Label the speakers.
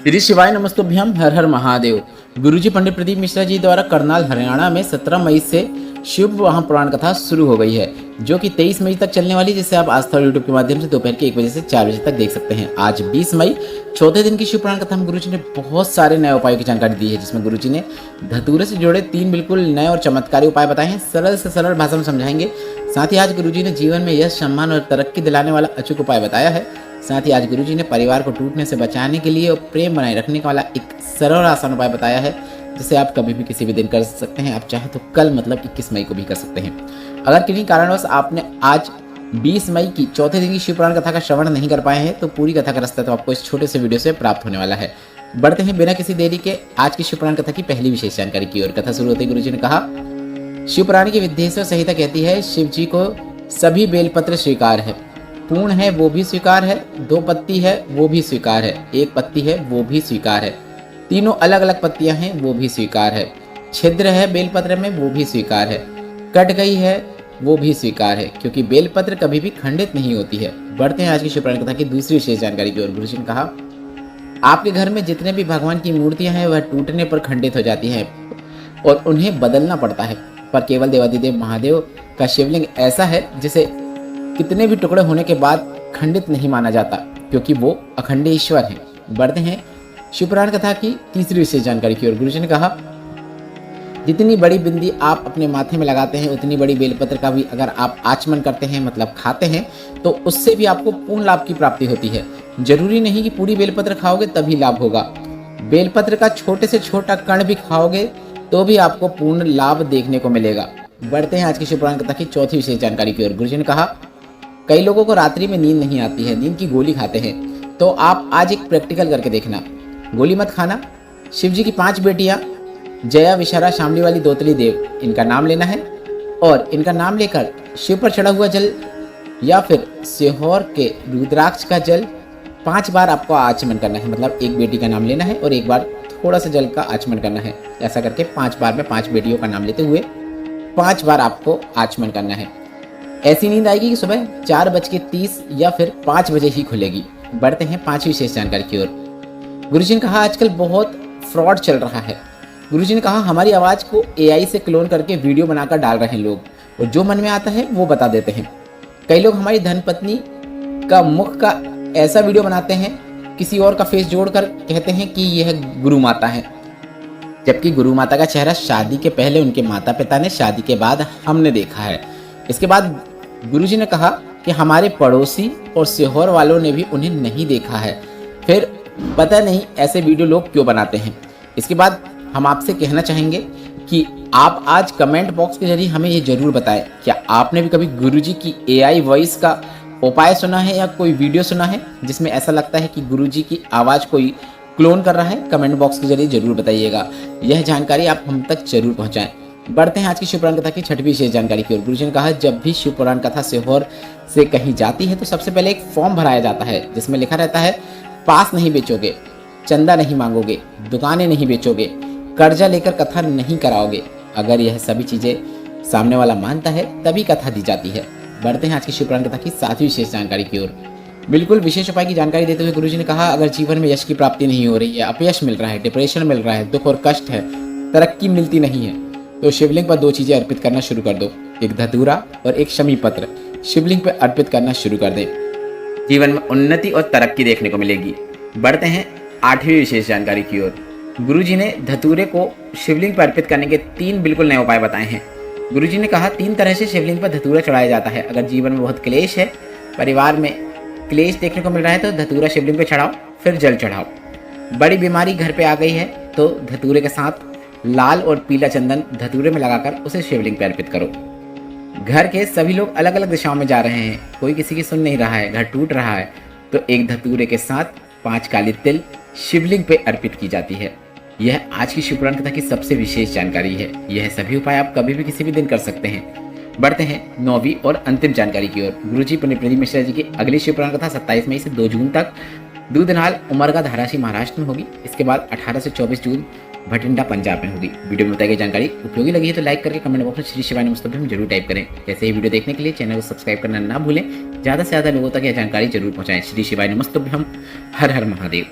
Speaker 1: श्री शिवाय नमस्तुभ्यम हर हर महादेव। गुरुजी पंडित प्रदीप मिश्रा जी द्वारा करनाल हरियाणा में 17 मई से शिव महापुराण कथा शुरू हो गई है, जो कि 23 मई तक चलने वाली, जिसे आप आस्था यूट्यूब के माध्यम से दोपहर के 1 बजे से 4 बजे तक देख सकते हैं। आज 20 मई चौथे दिन की शिव पुराण कथा में गुरुजी ने बहुत सारे नए उपायों की जानकारी दी है, जिसमें गुरुजी ने धतूरे से जुड़े 3 बिल्कुल नए और चमत्कारी उपाय बताए हैं। सरल से सरल भाषा में समझाएंगे। साथ ही आज गुरुजी ने जीवन में यश, सम्मान और तरक्की दिलाने वाला अचूक उपाय बताया है। साथ ही आज गुरुजी ने परिवार को टूटने से बचाने के लिए और प्रेम बनाए रखने वाला एक सरल और आसान उपाय बताया है, जिसे आप कभी भी किसी भी दिन कर सकते हैं। आप चाहे तो कल मतलब 21 मई को भी कर सकते हैं। अगर किन्हीं कारणवश आपने आज 20 मई की चौथे दिन की शिव पुराण कथा का श्रवण नहीं कर पाए हैं, तो पूरी कथा का रास्ता तो आपको इस छोटे से वीडियो से प्राप्त होने वाला है। बढ़ते हैं बिना किसी देरी के आज की शिव पुराण कथा की पहली विशेष जानकारी की ओर। कथा शुरू होते ही गुरुजी ने कहा, शिव पुराण की विद्येश्वर संहिता कहती है, शिव जी को सभी बेलपत्र स्वीकार है। पूर्ण है वो भी स्वीकार है, 2 पत्ती है वो भी स्वीकार है, 1 पत्ती है वो भी स्वीकार है, तीनों अलग अलग पत्तियां हैं वो भी स्वीकार है, छिद्र है बेलपत्र में वो भी स्वीकार है, कट गई है वो भी स्वीकार है, क्योंकि बेलपत्र कभी भी खंडित नहीं होती है। बढ़ते हैं आज की शिव पुराण कथा की दूसरी विशेष जानकारी की ओर। गुरुजी ने कहा, आपके घर में जितने भी भगवान की मूर्तियां हैं वह टूटने पर खंडित हो जाती हैं और उन्हें बदलना पड़ता है, पर केवल देवादिदेव महादेव का शिवलिंग ऐसा है जिसे कितने भी टुकड़े होने के बाद खंडित नहीं माना जाता, क्योंकि वो अखंड ईश्वर है। बढ़ते हैं शिव पुराण कथा की तीसरी विशेष जानकारी की ओर। गुरुजी ने कहा, जितनी बड़ी बिंदी आप अपने माथे में लगाते हैं, उतनी बड़ी बेलपत्र का भी अगर आप आचमन करते हैं मतलब खाते हैं, तो उससे भी आपको पूर्ण लाभ की प्राप्ति होती है। जरूरी नहीं कि पूरी बेलपत्र खाओगे तभी लाभ होगा। बेलपत्र का छोटे से छोटा कण भी खाओगे तो भी आपको पूर्ण लाभ देखने को मिलेगा। बढ़ते हैं आज की शिव पुराण कथा की चौथी विशेष जानकारी की ओर। गुरुजी ने कहा, कई लोगों को रात्रि में नींद नहीं आती है, नींद की गोली खाते हैं, तो आप आज एक प्रैक्टिकल करके देखना। गोली मत खाना। शिव जी की 5 बेटियां जया, विशारा, शामली वाली, दोतली देव, इनका नाम लेना है और इनका नाम लेकर शिव पर चढ़ा हुआ जल या फिर सिहोर के रुद्राक्ष का जल 5 बार आपको आचमन करना है। मतलब एक बेटी का नाम लेना है और एक बार थोड़ा सा जल का आचमन करना है। ऐसा करके 5 बार में 5 बेटियों का नाम लेते हुए 5 बार आपको आचमन करना है। ऐसी नींद आएगी कि सुबह 4:30 या फिर 5 बजे ही खुलेगी। बढ़ते हैं 5वीं विशेष जानकारी की ओर। गुरुजी ने कहा, आजकल बहुत फ्रॉड चल रहा है। गुरुजी ने कहा, हमारी आवाज़ को AI से क्लोन करके वीडियो बनाकर डाल रहे हैं लोग, और जो मन में आता है वो बता देते हैं। कई लोग हमारी धर्मपत्नी का मुख का ऐसा वीडियो बनाते हैं, किसी और का फेस जोड़कर कहते हैं कि यह गुरु माता है, जबकि गुरु माता का चेहरा शादी के पहले उनके माता पिता ने, शादी के बाद हमने देखा है। इसके बाद गुरुजी ने कहा कि हमारे पड़ोसी और सीहोर वालों ने भी उन्हें नहीं देखा है, फिर पता नहीं ऐसे वीडियो लोग क्यों बनाते हैं। इसके बाद हम आपसे कहना चाहेंगे कि आप आज कमेंट बॉक्स के जरिए हमें ये जरूर बताएं, क्या आपने भी कभी गुरुजी की AI वॉइस का उपाय सुना है या कोई वीडियो सुना है जिसमें ऐसा लगता है कि गुरुजी की आवाज़ कोई क्लोन कर रहा है? कमेंट बॉक्स के जरिए जरूर बताइएगा। यह जानकारी आप हम तक जरूर पहुँचाएँ। बढ़ते हैं आज की शिव पुराण कथा की 6वीं विशेष जानकारी की ओर। गुरुजी ने कहा, जब भी शिव पुराण कथा सीहोर से कहीं जाती है तो सबसे पहले एक फॉर्म भराया जाता है, जिसमें लिखा रहता है, पास नहीं बेचोगे, चंदा नहीं मांगोगे, दुकानें नहीं बेचोगे, कर्जा लेकर कथा नहीं कराओगे। अगर यह सभी चीजें सामने वाला मानता है तभी कथा दी जाती है। बढ़ते हैं आज की शिव पुराण कथा की 7वीं विशेष जानकारी की ओर। बिल्कुल विशेष उपाय की जानकारी देते हुए गुरुजी ने कहा, अगर जीवन में यश की प्राप्ति नहीं हो रही है, अपयश मिल रहा है, डिप्रेशन मिल रहा है, दुख और कष्ट है, तरक्की मिलती नहीं है, तो शिवलिंग पर 2 चीजें अर्पित करना शुरू कर दो, एक धतूरा और एक शमी पत्र। शिवलिंग पर अर्पित करना शुरू कर दें, जीवन में उन्नति और तरक्की देखने को मिलेगी। बढ़ते हैं 8वीं विशेष जानकारी की ओर। गुरुजी ने धतूरे को शिवलिंग पर अर्पित करने के 3 बिल्कुल नए उपाय बताए हैं। गुरुजी ने कहा, 3 तरह से शिवलिंग पर धतूरा चढ़ाया जाता है। अगर जीवन में बहुत क्लेश है, परिवार में क्लेश देखने को मिल रहा है, तो धतूरा शिवलिंग पर चढ़ाओ, फिर जल चढ़ाओ। बड़ी बीमारी घर पे आ गई है तो धतूरे के साथ लाल और पीला चंदन धतूरे में लगाकर उसे शिवलिंग पर अर्पित करो। घर के सभी लोग अलग अलग दिशाओं में जा रहे हैं, कोई किसी की सुन नहीं रहा है, घर टूट रहा है, तो एक धतूरे के साथ 5 काली तिल शिवलिंग पे अर्पित की जाती है। यह आज की शिव पुराण कथा की सबसे विशेष जानकारी है। यह सभी उपाय आप कभी भी किसी भी दिन कर सकते हैं। बढ़ते हैं 9वीं और अंतिम जानकारी की ओर। गुरुजी पंडित प्रदीप मिश्रा जी की अगली शिव पुराण कथा 27 मई से 2 जून तक दूधनाल उमरगा धाराशिव महाराष्ट्र में होगी। इसके बाद 18 से 24 जून भटिंडा पंजाब में होगी। वीडियो में बताई गई जानकारी उपयोगी लगी है तो लाइक करके कमेंट बॉक्स में श्री शिवाय नमस्तुभ्यम जरूर टाइप करें। ऐसे ही वीडियो देखने के लिए चैनल को सब्सक्राइब करना ना भूलें। ज़्यादा से ज़्यादा लोगों तक यह जानकारी जरूर पहुंचाएं। श्री शिवाय नमस्तुभ्यम। हर हर महादेव।